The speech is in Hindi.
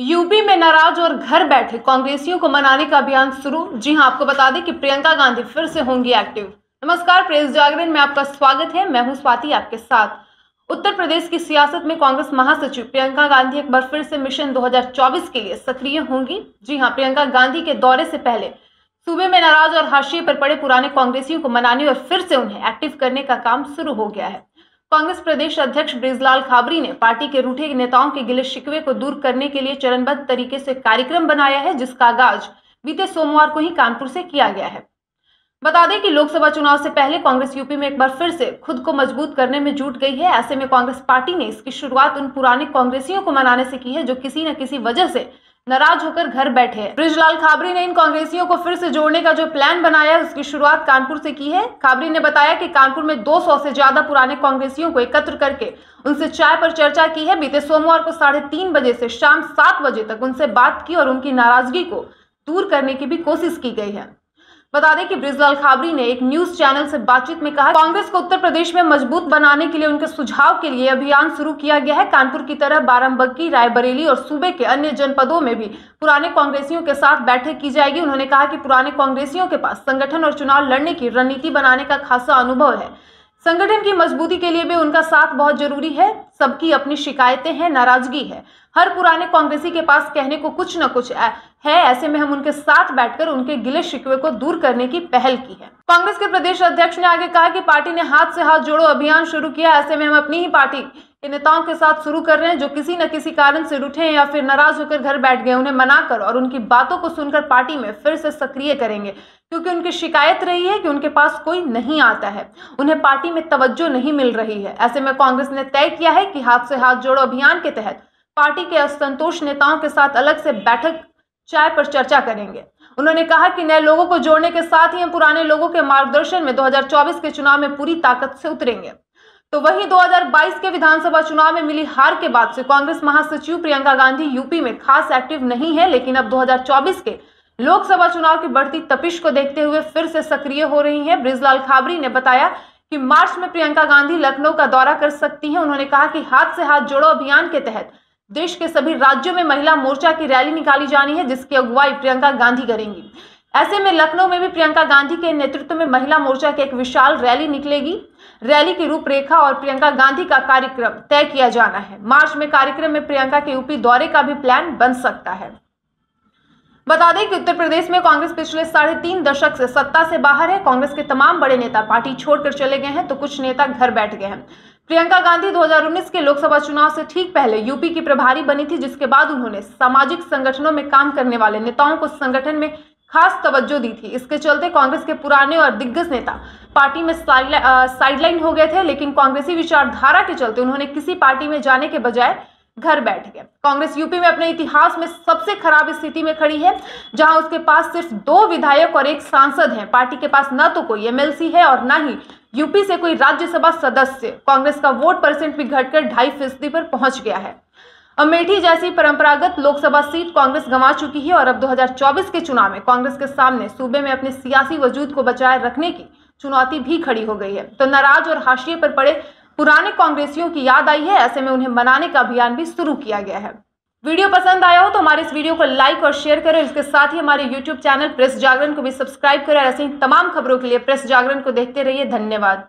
यूपी में नाराज और घर बैठे कांग्रेसियों को मनाने का अभियान शुरू। जी हां, आपको बता दें कि प्रियंका गांधी फिर से होंगी एक्टिव। नमस्कार, प्रेस जागरण में आपका स्वागत है। मैं हूं स्वाति आपके साथ। उत्तर प्रदेश की सियासत में कांग्रेस महासचिव प्रियंका गांधी एक बार फिर से मिशन 2024 के लिए सक्रिय होंगी। जी हां, प्रियंका गांधी के दौरे से पहले सूबे में नाराज और हाशिए पर पड़े पुराने कांग्रेसियों को मनाने और फिर से उन्हें एक्टिव करने का काम शुरू हो गया है। कांग्रेस प्रदेश अध्यक्ष बृजलाल खाबरी ने पार्टी के रूठे नेताओं के गिले शिकवे को दूर करने के लिए चरणबद्ध तरीके से कार्यक्रम बनाया है, जिसका आगाज बीते सोमवार को ही कानपुर से किया गया है। बता दें कि लोकसभा चुनाव से पहले कांग्रेस यूपी में एक बार फिर से खुद को मजबूत करने में जुट गई है। ऐसे में कांग्रेस पार्टी ने इसकी शुरुआत उन पुराने कांग्रेसियों को मनाने से की है जो किसी न किसी वजह से नाराज होकर घर बैठे हैं। बृजलाल खाबरी ने इन कांग्रेसियों को फिर से जोड़ने का जो प्लान बनाया है, उसकी शुरुआत कानपुर से की है। खाबरी ने बताया कि कानपुर में 200 से ज्यादा पुराने कांग्रेसियों को एकत्र करके उनसे चाय पर चर्चा की है। बीते सोमवार को 3:30 बजे से शाम 7 बजे तक उनसे बात की और उनकी नाराजगी को दूर करने की भी कोशिश की गई है। बता दें कि बृजलाल खाबरी ने एक न्यूज चैनल से बातचीत में कहा, कांग्रेस को उत्तर प्रदेश में मजबूत बनाने के लिए उनके सुझाव के लिए अभियान शुरू किया गया है। कानपुर की तरह बाराबंकी, रायबरेली और सूबे के अन्य जनपदों में भी पुराने कांग्रेसियों के साथ बैठक की जाएगी। उन्होंने कहा कि पुराने कांग्रेसियों के पास संगठन और चुनाव लड़ने की रणनीति बनाने का खासा अनुभव है। संगठन की मजबूती के लिए भी उनका साथ बहुत जरूरी है। सबकी अपनी शिकायतें हैं, नाराजगी है। हर पुराने कांग्रेसी के पास कहने को कुछ न कुछ है। ऐसे में हम उनके साथ बैठकर उनके गिले शिकवे को दूर करने की पहल की है। कांग्रेस के प्रदेश अध्यक्ष ने आगे कहा कि पार्टी ने हाथ से हाथ जोड़ो अभियान शुरू किया। ऐसे में हम अपनी ही पार्टी के नेताओं के साथ शुरू कर रहे हैं जो किसी न किसी कारण से रूठे हैं या फिर नाराज होकर घर बैठ गए। उन्हें मनाकर और उनकी बातों को सुनकर पार्टी में फिर से सक्रिय करेंगे, क्योंकि उनकी शिकायत रही है कि उनके पास कोई नहीं आता है, उन्हें पार्टी में तवज्जो नहीं मिल रही है। ऐसे में कांग्रेस ने तय किया है कि हाथ से हाथ जोड़ो अभियान के तहत पार्टी के असंतोष नेताओं के साथ अलग से बैठक चाय पर चर्चा करेंगे। उन्होंने कहा कि नए लोगों को जोड़ने के साथ ही हम पुराने लोगों के मार्गदर्शन में 2024 के चुनाव में पूरी ताकत से उतरेंगे। तो वहीं 2022 के विधानसभा चुनाव में मिली हार के बाद से कांग्रेस महासचिव प्रियंका गांधी यूपी में खास एक्टिव नहीं है, लेकिन अब 2024 के लोकसभा चुनाव की बढ़ती तपिश को देखते हुए फिर से सक्रिय हो रही है। बृजलाल खाबरी ने बताया कि मार्च में प्रियंका गांधी लखनऊ का दौरा कर सकती हैं। उन्होंने कहा कि हाथ से हाथ जोड़ो अभियान के तहत देश के सभी राज्यों में महिला मोर्चा की रैली निकाली जानी है, जिसकी अगुवाई प्रियंका गांधी करेंगी। ऐसे में लखनऊ में भी प्रियंका गांधी के नेतृत्व में महिला मोर्चा की एक विशाल रैली निकलेगी। रैली की रूपरेखा और प्रियंका गांधी का कार्यक्रम तय किया जाना है। मार्च में कार्यक्रम में प्रियंका के यूपी दौरे का भी प्लान बन सकता है। बता दें कि उत्तर प्रदेश में कांग्रेस पिछले 3.5 दशक से सत्ता से बाहर है। कांग्रेस के तमाम बड़े नेता पार्टी छोड़कर चले गए हैं, तो कुछ नेता घर बैठ गए हैं। प्रियंका गांधी 2019 के लोकसभा चुनाव से ठीक पहले यूपी की प्रभारी बनी थी, जिसके बाद उन्होंने सामाजिक संगठनों में काम करने वाले नेताओं को संगठन में खास तवज्जो दी थी। इसके चलते कांग्रेस के पुराने और दिग्गज नेता पार्टी में साइडलाइन हो गए थे, लेकिन कांग्रेसी विचारधारा के चलते उन्होंने किसी पार्टी में जाने के बजाय घर बैठ गए। कांग्रेस यूपी में अपने इतिहास में सबसे खराब स्थिति में खड़ी है, जहां उसके पास सिर्फ 2 विधायक और 1 सांसद हैं। पार्टी के पास न तो कोई एमएलसी है और न ही यूपी से कोई राज्यसभा सदस्य। कांग्रेस का वोट परसेंट भी घटकर 2.5% पर पहुंच गया है। अमेठी जैसी परंपरागत लोकसभा सीट कांग्रेस गंवा चुकी है और अब 2024 के चुनाव में कांग्रेस के सामने सूबे में अपने सियासी वजूद को बचाए रखने की चुनौती भी खड़ी हो गई है। तो नाराज और हाशिए पर पड़े पुराने कांग्रेसियों की याद आई है। ऐसे में उन्हें मनाने का अभियान भी शुरू किया गया है। वीडियो पसंद आया हो तो हमारे इस वीडियो को लाइक और शेयर करें। इसके साथ ही हमारे YouTube चैनल प्रेस जागरण को भी सब्सक्राइब करें। ऐसे ही तमाम खबरों के लिए प्रेस जागरण को देखते रहिए। धन्यवाद।